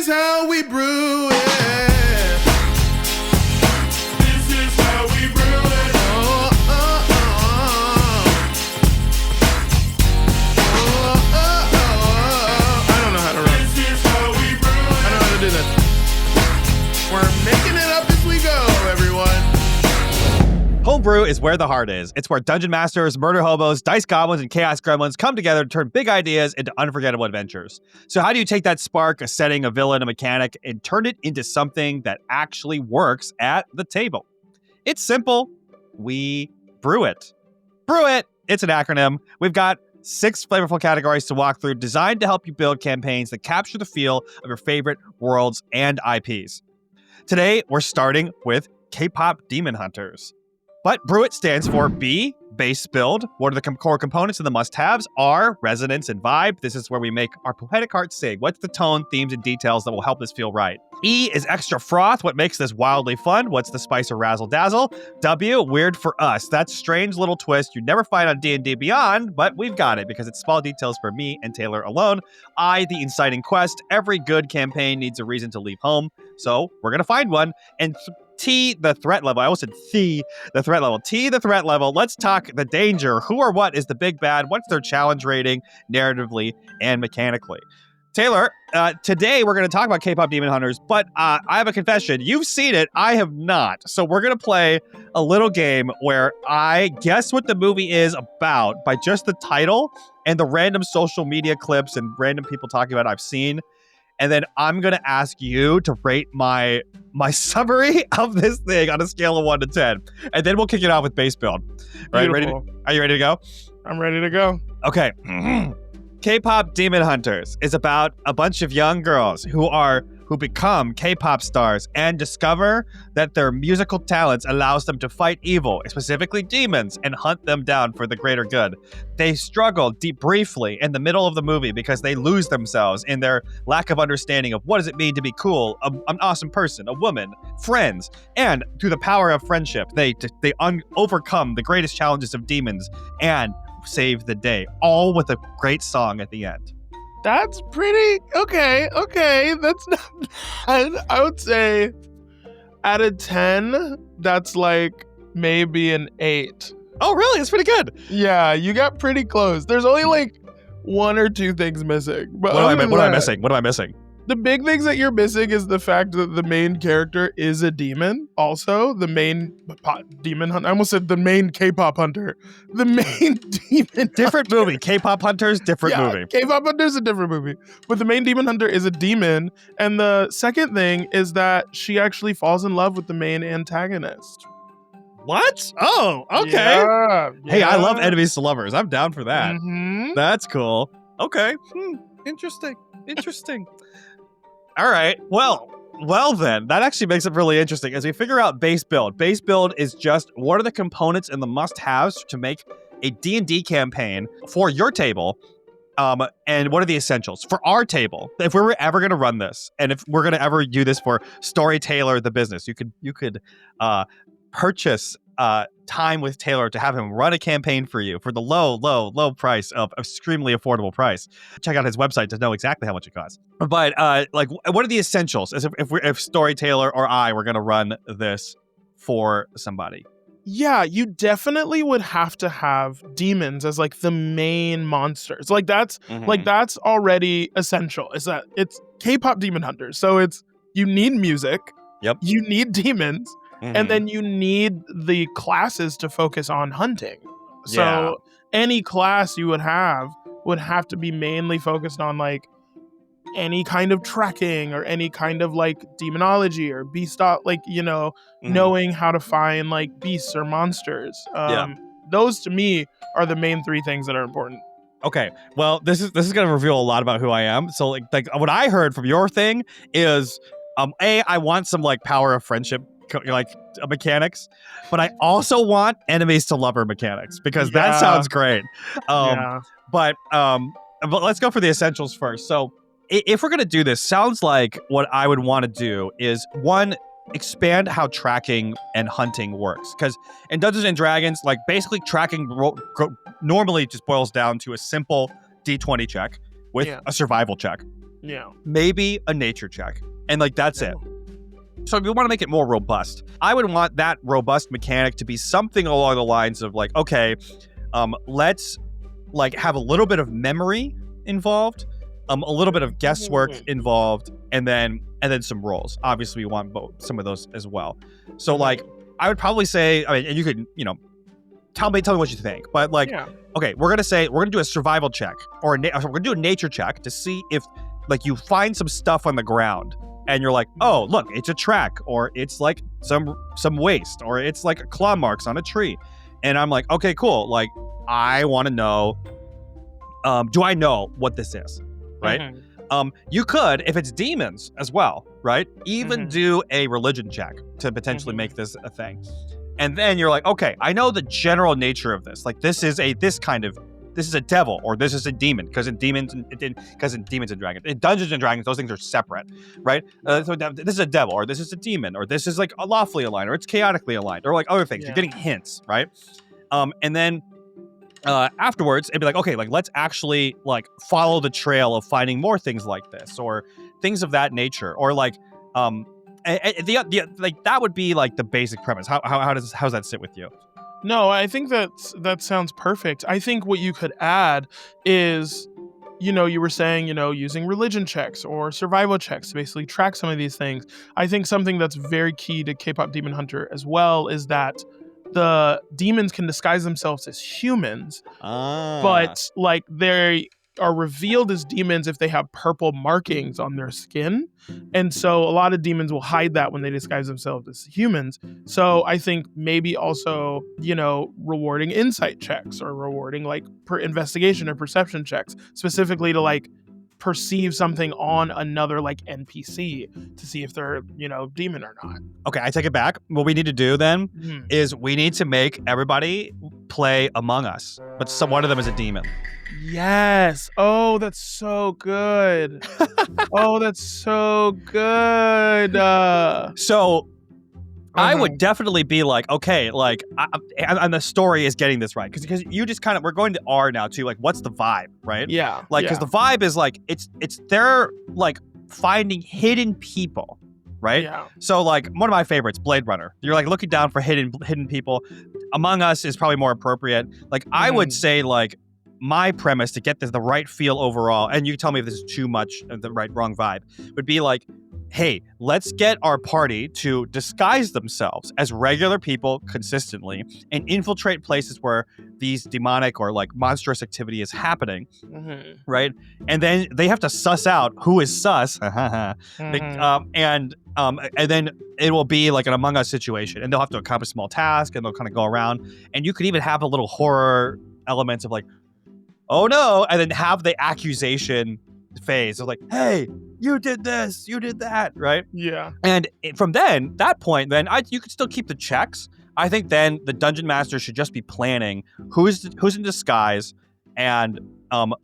is how we brew it. This is how we brew it. Oh, oh, oh. Oh, oh, oh. I don't know how to run. This is how we brew it. I don't know how to do this. We're making it up as we go, everyone. Homebrew is where the heart is. It's where dungeon masters, murder hobos, dice goblins, and chaos gremlins come together to turn big ideas into unforgettable adventures. So how do you take that spark, a setting, a villain, a mechanic, and turn it into something that actually works at the table? It's simple. We brew it. Brew it. It's an acronym. We've got 6 flavorful categories to walk through, designed to help you build campaigns that capture the feel of your favorite worlds and IPs. Today, we're starting with K-pop Demon Hunters. But Brew It stands for B, base build. What are the core components and the must-haves? R, resonance and vibe. This is where we make our poetic heart sing. What's the tone, themes, and details that will help this feel right? E is extra froth. What makes this wildly fun? What's the spice or razzle-dazzle? W, weird for us. That strange little twist you never find on D&D Beyond, but we've got it because it's small details for me and Taylor alone. I, the inciting quest. Every good campaign needs a reason to leave home, so we're going to find one. And T, the threat level. I almost said the threat level. T, the threat level. Let's talk the danger. Who or what is the big bad? What's their challenge rating, narratively and mechanically? Taylor, today we're going to talk about K-pop Demon Hunters, but I have a confession. You've seen it. I have not. So we're going to play a little game where I guess what the movie is about by just the title and the random social media clips and random people talking about it I've seen. And then I'm going to ask you to rate my summary of this thing on a scale of 1 to 10. And then we'll kick it off with base build. Right? Are you ready to go? I'm ready to go. Okay. K-pop Demon Hunters is about a bunch of young girls who become K-pop stars and discover that their musical talents allows them to fight evil, specifically demons, and hunt them down for the greater good. They struggle briefly in the middle of the movie because they lose themselves in their lack of understanding of what does it mean to be cool, an awesome person, a woman, friends, and through the power of friendship, they overcome the greatest challenges of demons and save the day, all with a great song at the end. That's pretty okay. That's not bad. I would say out of 10, that's like maybe an 8. Oh, really? That's pretty good. Yeah, you got pretty close. There's only like 1 or 2 things missing. But what am I missing? What am I missing? The big things that you're missing is the fact that the main character is a demon. Also, the main demon hunter. I almost said the main K-pop hunter. The main demon different hunter. Movie. K-pop Hunters, different movie. K-pop Hunters, a different movie. But the main demon hunter is a demon. And the second thing is that she actually falls in love with the main antagonist. What? Oh, okay. Yeah. Hey, I love enemies to lovers. I'm down for that. Mm-hmm. That's cool. Okay. Interesting. All right. Well then, that actually makes it really interesting as we figure out base build. Base build is just what are the components and the must-haves to make a D&D campaign for your table, and what are the essentials for our table. If we were ever going to run this, and if we're going to ever do this for Storytailor the business, you could purchase time with Taylor to have him run a campaign for you for the low price of extremely affordable price. Check out his website to know exactly how much it costs. But what are the essentials if Storytailor or I were going to run this for somebody? Yeah, you definitely would have to have demons as like the main monsters. Like that's already essential. Is that it's K-pop Demon Hunters. So it's you need music. Yep. You need demons. And then you need the classes to focus on hunting. So any class you would have to be mainly focused on like any kind of tracking or any kind of like demonology or beast, like, knowing how to find like beasts or monsters. Those to me are the main 3 things that are important. Okay, well, this is going to reveal a lot about who I am. So like what I heard from your thing is, I want some like power of friendship like mechanics, but I also want enemies to lover mechanics because that sounds great. But let's go for the essentials first. So if we're going to do this, sounds like what I would want to do is 1, expand how tracking and hunting works. Because in Dungeons and Dragons, like basically tracking normally just boils down to a simple D20 check with a survival check. Yeah. maybe a nature check. And like, that's it. So if you want to make it more robust, I would want that robust mechanic to be something along the lines of like, okay, let's like have a little bit of memory involved, a little bit of guesswork involved, and then some rolls. Obviously, we want some of those as well. So like, I would probably say, I mean, and you could, tell me what you think. But like, okay, we're gonna do a survival check, or we're gonna do a nature check to see if like you find some stuff on the ground. And you're like, oh, look, it's a track, or it's like some waste, or it's like claw marks on a tree. And I'm like, okay, cool. Like, I want to know, do I know what this is, right? You could, if it's demons as well, right? Even do a religion check to potentially make this a thing. And then you're like, okay, I know the general nature of this. Like, this is a devil, or this is a demon, because in Demons and Dragons, in Dungeons and Dragons, those things are separate, right? So this is a devil, or this is a demon, or this is like lawfully aligned, or it's chaotically aligned, or like other things. You're getting hints, right? And then afterwards, it'd be like, okay, like let's actually like follow the trail of finding more things like this, or things of that nature, or like like that would be like the basic premise. How does that sit with you? No, I think that sounds perfect. I think what you could add is, you were saying, using religion checks or survival checks to basically track some of these things. I think something that's very key to K-pop Demon Hunter as well is that the demons can disguise themselves as humans, but like they are revealed as demons if they have purple markings on their skin. And so a lot of demons will hide that when they disguise themselves as humans. So I think maybe also, rewarding insight checks, or rewarding like investigation or perception checks, specifically to like perceive something on another like NPC to see if they're, demon or not. Okay, I take it back. What we need to do then is we need to make everybody play Among Us, but one of them is a demon. Yes. Oh, that's so good. Oh, that's so good. So I would definitely be like, okay, like, and the story is getting this right, because you just kind of, we're going to R now too. Like, what's the vibe, right? Yeah. Like, because the vibe is like, it's they're like finding hidden people, right? Yeah. So like, one of my favorites, Blade Runner. You're like looking down for hidden people. Among Us is probably more appropriate. Like, I would say like, my premise to get the right feel overall, and you tell me if this is too much of the wrong vibe, would be like, hey, let's get our party to disguise themselves as regular people consistently and infiltrate places where these demonic or like monstrous activity is happening, right? And then they have to suss out who is sus, and then it will be like an Among Us situation, and they'll have to accomplish a small task, and they'll kind of go around, and you could even have a little horror elements of like, oh no, and then have the accusation phase of like, hey, you did this, you did that, right? Yeah. And from that point, you could still keep the checks. I think then the dungeon master should just be planning who's in disguise, and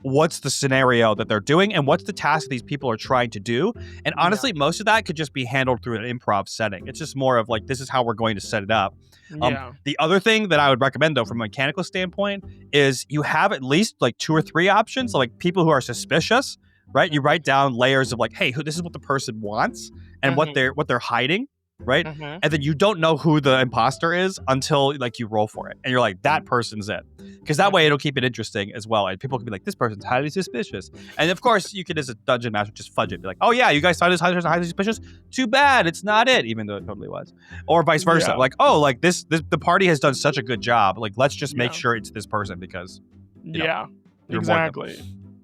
what's the scenario that they're doing, and what's the task these people are trying to do. And honestly, most of that could just be handled through an improv setting. It's just more of like, this is how we're going to set it up. The other thing that I would recommend, though, from a mechanical standpoint, is you have at least like 2 or 3 options. So, like, people who are suspicious, right? You write down layers of like, hey, this is what the person wants, and what they're hiding, right? And then you don't know who the imposter is until like you roll for it, and you're like, that person's it, because that way it'll keep it interesting as well, and people can be like, this person's highly suspicious. And of course, you could, as a dungeon master, just fudge it, be like, oh yeah, you guys thought this person was highly suspicious, too bad, it's not it, even though it totally was. Or vice versa, like, oh, like this the party has done such a good job, like, let's just make sure it's this person, because exactly.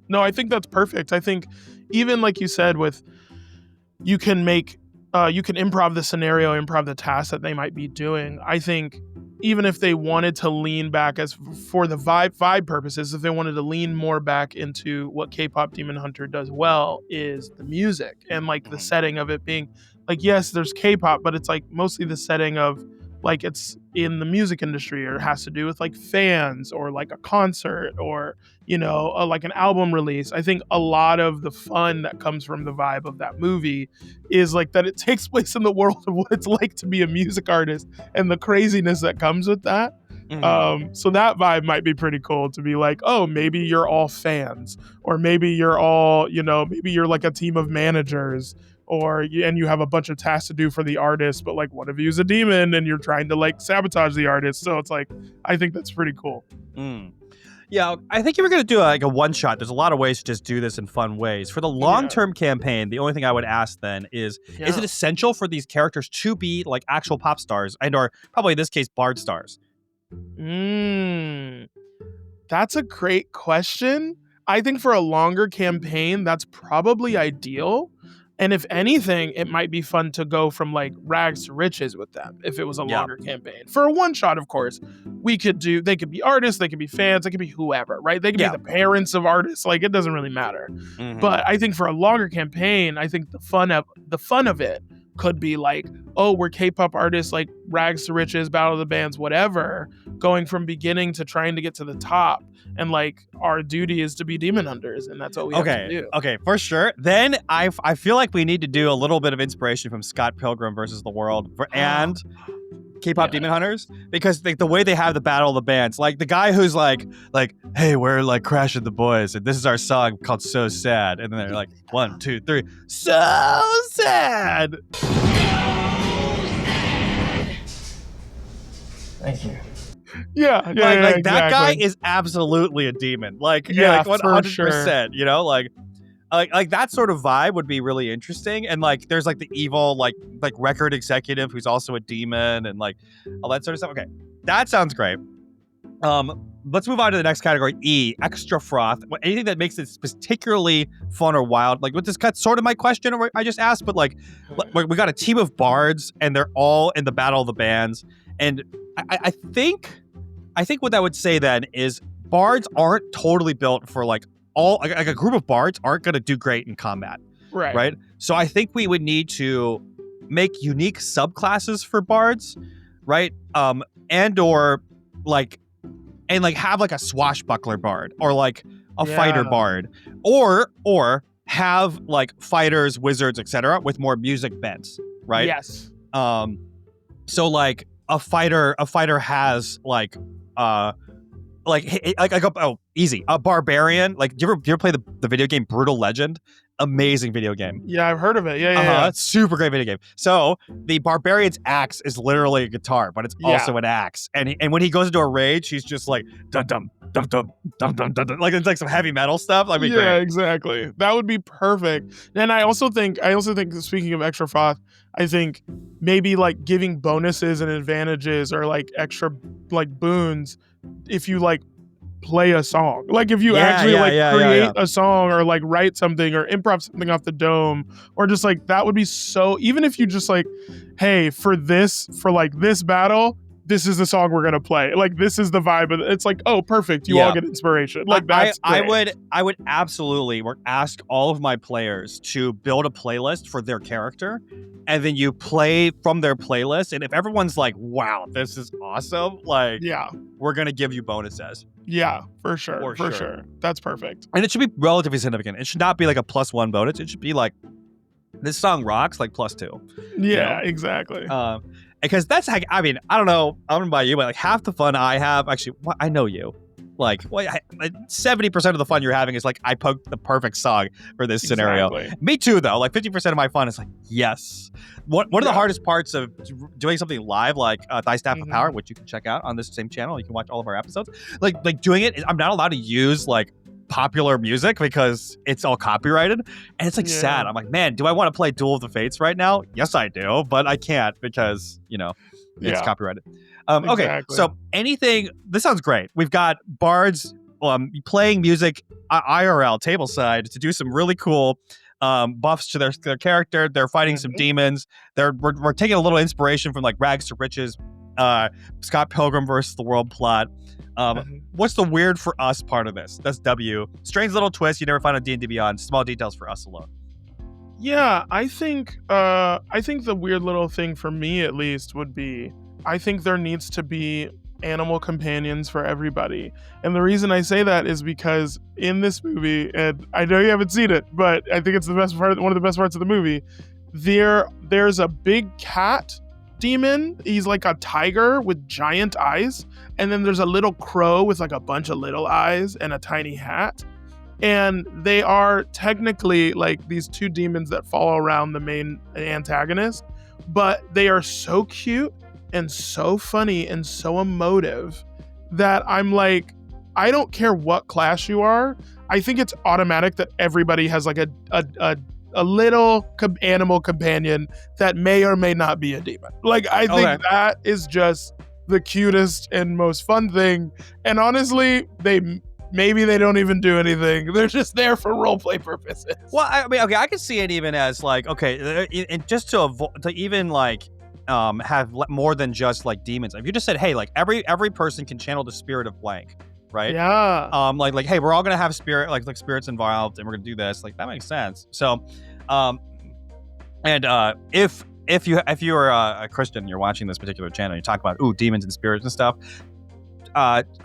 No, I think that's perfect. I think even like you said, you can improv the scenario, improv the task that they might be doing. I think even if they wanted to lean back, as for the vibe purposes, if they wanted to lean more back into what K-pop Demon Hunter does well, is the music and like the setting of it being like, yes, there's K-pop, but it's like mostly the setting of like it's in the music industry, or has to do with like fans, or like a concert, or like an album release. I think a lot of the fun that comes from the vibe of that movie is like that it takes place in the world of what it's like to be a music artist, and the craziness that comes with that. So that vibe might be pretty cool to be like, oh, maybe you're all fans, or maybe you're all, maybe you're like a team of managers, and you have a bunch of tasks to do for the artist, but like one of you is a demon and you're trying to like sabotage the artist. So it's like, I think that's pretty cool. Yeah, I think if we're going to do like a one shot, there's a lot of ways to just do this in fun ways. For the long-term campaign, the only thing I would ask then is it essential for these characters to be like actual pop stars or probably in this case, bard stars? That's a great question. I think for a longer campaign, that's probably ideal. And if anything, it might be fun to go from like rags to riches with them if it was a longer campaign. For a one shot, of course, they could be artists, they could be fans, they could be whoever, right? They could be the parents of artists, like it doesn't really matter. But I think for a longer campaign, I think the fun of it could be like, oh, we're K-pop artists, like rags to riches, battle of the bands, whatever, going from beginning to trying to get to the top. And like our duty is to be demon hunters, and that's what we have to do. Okay, for sure. Then I feel like we need to do a little bit of inspiration from Scott Pilgrim versus the World and K-pop demon hunters, because like the way they have the battle of the bands, like the guy who's like, hey, we're like crashing the boys, and this is our song called "So Sad," and then they're like 1, 2, 3, so sad. Thank you. Yeah, that exactly. guy is absolutely a demon. Like 100%. You know, like that sort of vibe would be really interesting. And like, there's like the evil like record executive who's also a demon, and like all that sort of stuff. Okay, that sounds great. Let's move on to the next category, E, extra froth. Anything that makes it particularly fun or wild. Like, with this cut, sort of my question I just asked, but like, we got a team of bards, and they're all in the battle of the bands. And I think what I would say then is bards aren't totally built for like a group of bards aren't going to do great in combat. Right. So I think we would need to make unique subclasses for bards, right? And have like a swashbuckler bard or like a fighter bard, or have like fighters, wizards, etc. with more music bents, right? Yes. So like a fighter has easy. A barbarian. Like, do you ever play the video game Brutal Legend? Amazing video game. Yeah, I've heard of it. Yeah. Super great video game. So the barbarian's axe is literally a guitar, but it's also an axe. And when he goes into a rage, he's just like dum dum dum dum dum dum dum. Like, it's like some heavy metal stuff. Like, yeah, exactly. That would be perfect. And I also think speaking of extra froth, I think maybe like giving bonuses and advantages or like extra like boons if you like play a song. Like if you create a song or like write something or improv something off the dome, or just like that would be so, even if you just like, hey, for this battle, this is the song we're gonna play. Like, this is the vibe. It's like, oh, perfect. You all get inspiration. Like, that's great. I would absolutely ask all of my players to build a playlist for their character, and then you play from their playlist. And if everyone's like, wow, this is awesome, like, we're gonna give you bonuses. Yeah, for sure. For sure. That's perfect. And it should be relatively significant. It should not be like a +1 bonus. It should be like, this song rocks, like +2. Yeah, exactly. Because that's like, I mean, I don't know about you, but like half the fun I have, actually, I know you. Like 70% of the fun you're having is like, I poked the perfect song for this scenario. Me too, though. Like 50% of my fun is like, yes. One of the hardest parts of doing something live, like Thy Staff of Power, which you can check out on this same channel. You can watch all of our episodes. Like doing it, I'm not allowed to use like popular music because it's all copyrighted, and it's like sad. I'm like, man, do I want to play Duel of the Fates right now? Yes, I do, but I can't because it's copyrighted. Okay, so this sounds great. We've got bards playing music IRL tableside to do some really cool buffs to their character. They're fighting some demons. We're taking a little inspiration from like Rags to Riches, Scott Pilgrim versus the World plot. What's the weird for us part of this? That's W. Strange little twist you never find on D&D Beyond. Small details for us alone. Yeah, I think the weird little thing for me, at least, would be, I think there needs to be animal companions for everybody. And the reason I say that is because in this movie, and I know you haven't seen it, but I think it's the best part, one of the best parts of the movie, there's a big cat demon. He's like a tiger with giant eyes. And then there's a little crow with like a bunch of little eyes and a tiny hat. And they are technically like these two demons that follow around the main antagonist, but they are so cute and so funny and so emotive that I'm like, I don't care what class you are. I think it's automatic that everybody has like a little animal companion that may or may not be a demon. Like, I think that is just the cutest and most fun thing. And honestly, maybe they don't even do anything. They're just there for roleplay purposes. Well, I mean, okay, I can see it even as like, okay, and just to even like have more than just like demons. If you just said, hey, like every person can channel the spirit of blank, right? Yeah. Like hey, we're all gonna have spirit like spirits involved, and we're gonna do this. Like that makes sense. So, if you are a Christian, you're watching this particular channel, you talk about demons and spirits and stuff.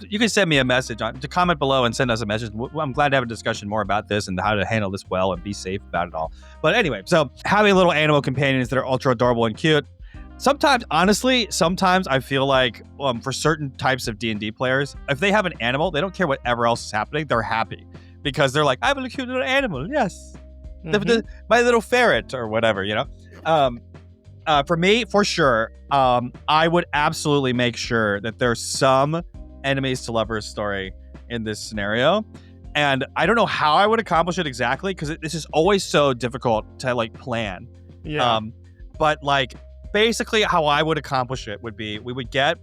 You can send me a message to comment below and send us a message. I'm glad to have a discussion more about this and how to handle this well and be safe about it all. But anyway, so having little animal companions that are ultra adorable and cute. Sometimes, honestly, I feel like for certain types of D&D players, if they have an animal, they don't care whatever else is happening. They're happy because they're like, I have a cute little animal. Yes. My little ferret or whatever, you know? For me, for sure, I would absolutely make sure that there's some enemies to lovers story in this scenario. And I don't know how I would accomplish it exactly because this is always so difficult to like plan. Yeah. But like basically how I would accomplish it would be we would get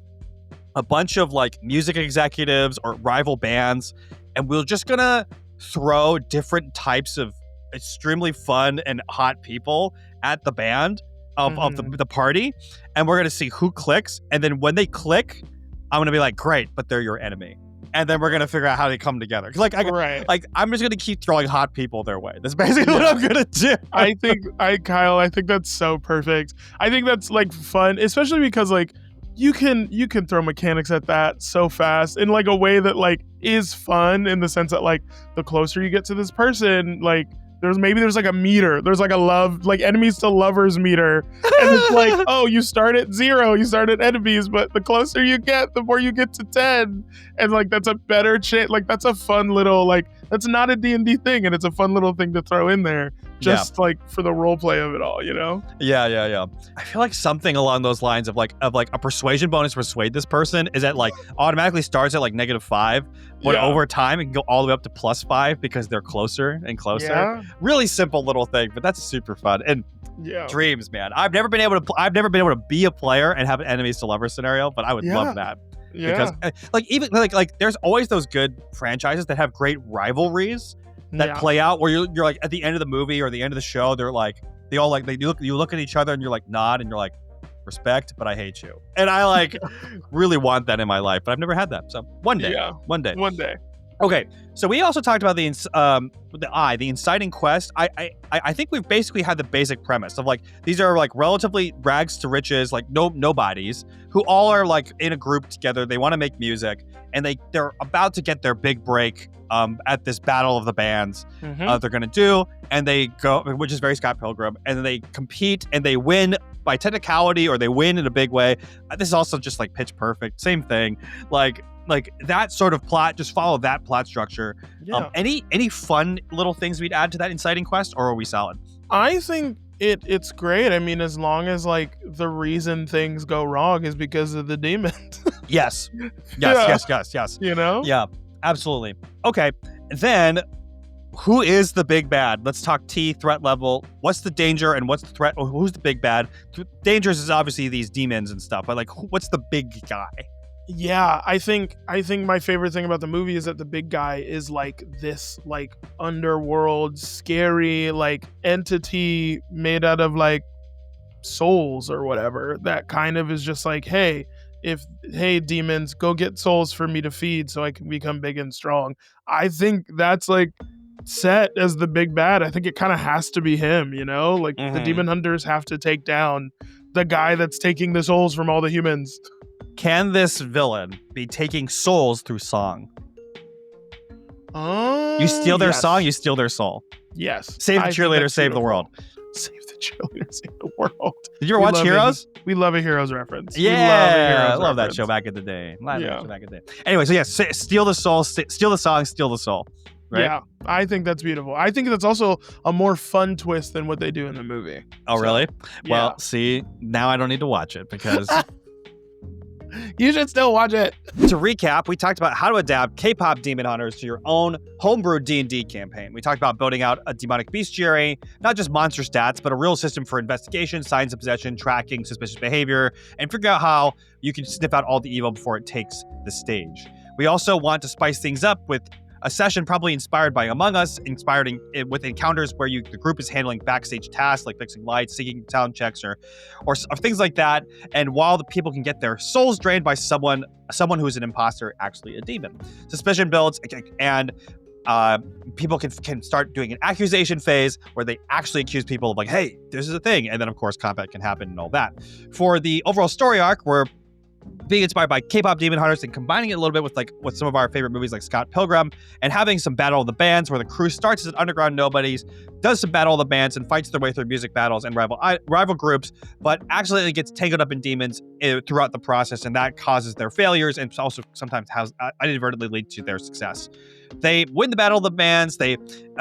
a bunch of like music executives or rival bands, and we're just gonna throw different types of extremely fun and hot people at the band of the party, and we're gonna see who clicks, and then when they click, I'm gonna be like, great, but they're your enemy, and then we're gonna figure out how they come together. Like, I'm just gonna keep throwing hot people their way. That's basically what I'm gonna do. Kyle, I think that's so perfect. I think that's like fun, especially because like you can throw mechanics at that so fast in like a way that like is fun in the sense that like the closer you get to this person, like there's like a meter. There's like a love, like enemies to lovers meter. And it's like, oh, you start at 0, you start at enemies, but the closer you get, the more you get to 10. And like, that's a better chance. Like, that's a fun little, like, that's not a D&D thing. And it's a fun little thing to throw in there just like for the role play of it all, you know? Yeah. I feel like something along those lines of like a persuasion bonus to persuade this person is that like automatically starts at like -5, but over time it can go all the way up to +5 because they're closer and closer. Yeah. Really simple little thing, but that's super fun. And dreams, man. I've never been able to be a player and have an enemies to lovers scenario, but I would love that. Because like even like there's always those good franchises that have great rivalries that play out where you're like at the end of the movie or the end of the show, they're like you look at each other and you're like nod and you're like, respect, but I hate you. And I like really want that in my life, but I've never had that. So one day. Okay, so we also talked about the inciting quest. I think we've basically had the basic premise of like these are like relatively rags to riches, like nobodies who all are like in a group together. They want to make music, and they're about to get their big break at this battle of the bands they're gonna do, and they go, which is very Scott Pilgrim, and then they compete and they win by technicality or they win in a big way. This is also just like Pitch Perfect, same thing, like that sort of plot. Just follow that plot structure. Any fun little things we'd add to that inciting quest, or are we solid? I think it's great. I mean, as long as like the reason things go wrong is because of the demons. Yes. You know? Yeah, absolutely. Okay, then who is the big bad? Let's talk threat level. What's the danger and what's the threat? Who's the big bad? Dangers is obviously these demons and stuff, but like what's the big guy? Yeah, I think my favorite thing about the movie is that the big guy is like this like underworld scary like entity made out of like souls or whatever that kind of is just like, hey demons, go get souls for me to feed so I can become big and strong. I think that's like set as the big bad. I think it kind of has to be him, you know, like the demon hunters have to take down the guy that's taking the souls from all the humans. Can this villain be taking souls through song? You steal their song, you steal their soul. Yes. Save the cheerleader, save the world. Save the cheerleader, save the world. Did you ever watch Heroes? We love a Heroes reference. Yeah, I love that show back in the day. Anyway, so yeah, steal the soul, steal the song, steal the soul. Right? Yeah, I think that's beautiful. I think that's also a more fun twist than what they do in the movie. Oh, really? Yeah. Well, see, now I don't need to watch it because... You should still watch it. To recap, we talked about how to adapt K-pop demon hunters to your own homebrew D&D campaign. We talked about building out a demonic bestiary, not just monster stats, but a real system for investigation, signs of possession, tracking suspicious behavior, and figure out how you can sniff out all the evil before it takes the stage. We also want to spice things up with a session probably inspired by Among Us, with encounters where the group is handling backstage tasks like fixing lights, singing sound checks, or things like that. And while the people can get their souls drained by someone who's an imposter, actually a demon. Suspicion builds, and people can start doing an accusation phase where they actually accuse people of like, hey, this is a thing. And then, of course, combat can happen and all that. For the overall story arc, we're being inspired by K-pop demon hunters and combining it a little bit with some of our favorite movies like Scott Pilgrim, and having some Battle of the Bands where the crew starts as underground nobodies, does some Battle of the Bands, and fights their way through music battles and rival groups, but actually gets tangled up in demons throughout the process, and that causes their failures and also sometimes inadvertently lead to their success. They win the Battle of the Bands. They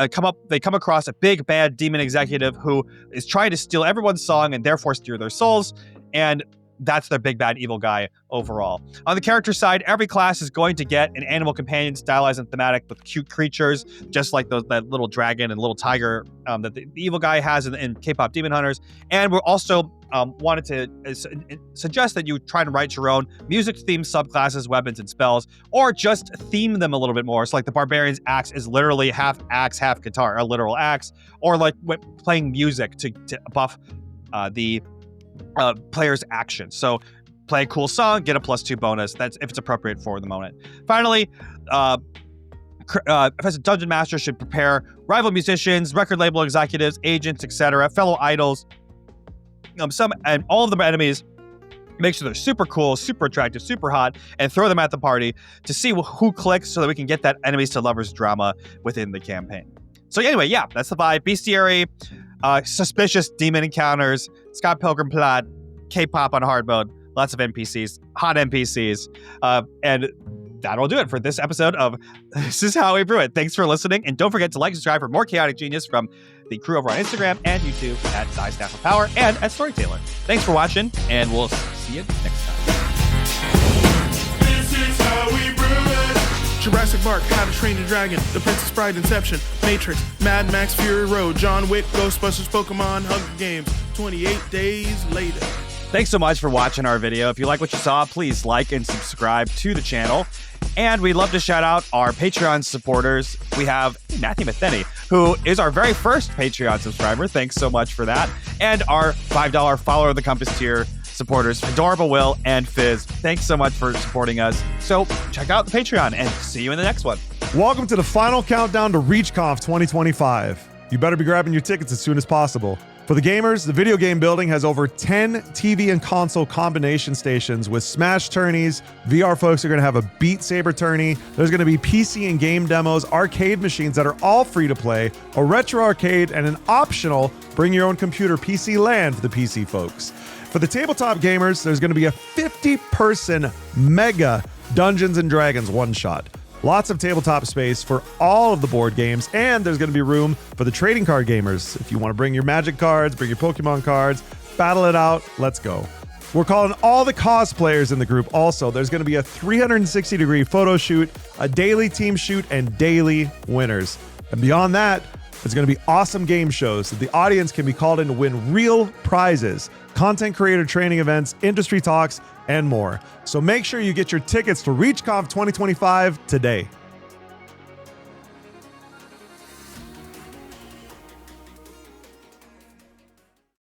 come across a big bad demon executive who is trying to steal everyone's song and therefore steal their souls, and that's their big bad evil guy overall. On the character side, every class is going to get an animal companion stylized and thematic with cute creatures, just like that little dragon and little tiger that the evil guy has in K-pop Demon Hunters. And we're also wanted to suggest that you try to write your own music-themed subclasses, weapons, and spells, or just theme them a little bit more. So like the Barbarian's axe is literally half axe, half guitar, a literal axe, or like playing music to buff the player's action. So play a cool song, get a +2 bonus. That's if it's appropriate for the moment. Finally, as a dungeon master should prepare rival musicians, record label executives, agents, etc., fellow idols, and all of the enemies. Make sure they're super cool, super attractive, super hot, and throw them at the party to see who clicks so that we can get that enemies to lovers drama within the campaign. So anyway, yeah, that's the vibe. Bestiary, suspicious demon encounters, Scott Pilgrim plot, K-pop on hard mode, lots of NPCs, hot NPCs, and that'll do it for this episode of This Is How We Brew It. Thanks for listening, and don't forget to like and subscribe for more chaotic genius from the crew over on Instagram and YouTube at Staff of Power and at Storyteller. Thanks for watching, and we'll see you next time. This is how we brew it. Jurassic Park, How to Train Your Dragon, The Princess Bride, Inception, Matrix, Mad Max, Fury Road, John Wick, Ghostbusters, Pokemon, Hunger Games, 28 Days Later. Thanks so much for watching our video. If you like what you saw, please like and subscribe to the channel. And we'd love to shout out our Patreon supporters. We have Matthew Matheny, who is our very first Patreon subscriber. Thanks so much for that. And our $5 Follower of the Compass tier supporters, Adorable Will and Fizz. Thanks so much for supporting us. So check out the Patreon and see you in the next one. Welcome to the final countdown to ReachConf 2025. You better be grabbing your tickets as soon as possible. For the gamers, the video game building has over 10 TV and console combination stations with Smash tourneys. VR folks are going to have a Beat Saber tourney. There's going to be PC and game demos, arcade machines that are all free to play, a retro arcade, and an optional bring your own computer PC LAN for the PC folks. For the tabletop gamers, there's going to be a 50-person mega Dungeons & Dragons one-shot. Lots of tabletop space for all of the board games, and there's going to be room for the trading card gamers. If you want to bring your Magic cards, bring your Pokemon cards, battle it out, let's go. We're calling all the cosplayers in the group also. There's going to be a 360-degree photo shoot, a daily team shoot, and daily winners. And beyond that, there's going to be awesome game shows that the audience can be called in to win real prizes, content creator training events, industry talks, and more. So make sure you get your tickets to ReachConf 2025 today.